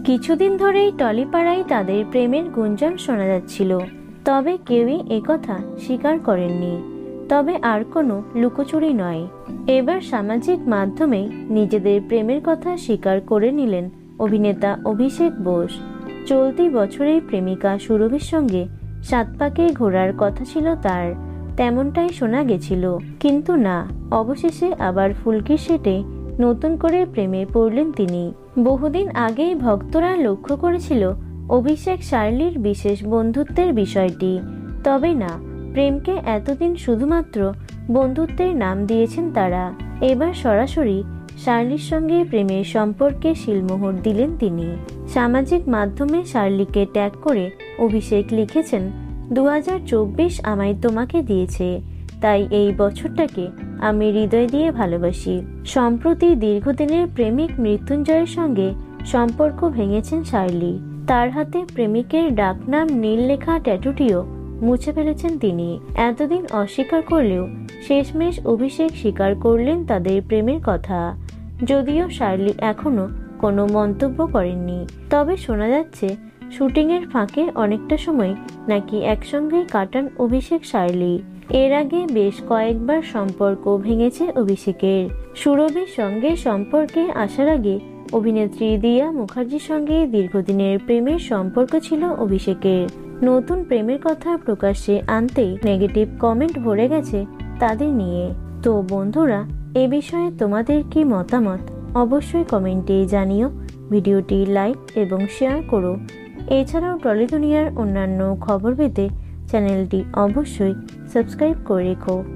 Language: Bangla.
কিছুদিন ধরেই টলিপাড়ায় তাদের প্রেমের গুঞ্জন শোনা যাচ্ছিল, তবে কেউই একথা স্বীকার করেননি। তবে আর কোনো লুকোচুরি নয়, এবার সামাজিক মাধ্যমে নিজেদের প্রেমের কথা স্বীকার করে নিলেন অভিনেতা অভিষেক বোস। চলতি বছরেই প্রেমিকা সুরভির সঙ্গে 7 পাকে ঘোরার কথা ছিল তার, তেমনটাই শোনা গেছিল। কিন্তু না, অবশেষে আবার ফুলকির সেটে নতুন করে প্রেমে পড়লেন তিনি। বহুদিন আগেই ভক্তরা লক্ষ্য করেছিল অভিষেক শার্লির বিশেষ বন্ধুত্বের বিষয়টি, তবে না, প্রেমকে এতদিন শুধুমাত্র বন্ধুত্বের নাম দিয়েছেন তারা। এবার সরাসরি শার্লির সঙ্গে প্রেমের সম্পর্কে শিলমোহর দিলেন তিনি। সামাজিক মাধ্যমে শার্লিকে ট্যাগ করে অভিষেক লিখেছেন, 2024 আমায় তোমাকে দিয়েছে, তাই এই বছরটাকে আমি হৃদয় দিয়ে ভালোবাসি। সম্প্রতি দীর্ঘদিনের প্রেমিক মৃত্যুঞ্জয়ের সঙ্গে সম্পর্ক ভেঙেছেন শার্লি। তার হাতে প্রেমিকের ডাকনাম নীল লেখা ট্যাটুটিও মুছে ফেলেছেন তিনি। এতদিন অস্বীকার করলেও শেষমেশ অভিষেক স্বীকার করলেন তাদের প্রেমের কথা। যদিও শার্লি এখনো কোনো মন্তব্য করেননি, তবে শোনা যাচ্ছে শুটিংয়ের ফাঁকে অনেকটা সময় নাকি একসঙ্গেই কাটান অভিষেক শার্লি। এর আগে বেশ কয়েকবার সম্পর্ক ভেঙেছে অভিষেকের। সুরভির সঙ্গে সম্পর্কে আসার আগে অভিনেত্রী দিয়া মুখার্জির সঙ্গে দীর্ঘদিনের প্রেমের সম্পর্ক ছিল অভিষেকের। নতুন প্রেমের কথা প্রকাশ্যে আনতেই নেগেটিভ কমেন্ট ভরে গেছে তাদের নিয়ে। তো বন্ধুরা, এ বিষয়ে তোমাদের কি মতামত অবশ্যই কমেন্টে জানিও। ভিডিওটি লাইক এবং শেয়ার করো। এছাড়াও টলি দুনিয়ার অন্যান্য খবর পেতে চ্যানেলটি অবশ্যই সাবস্ক্রাইব করে রেখো।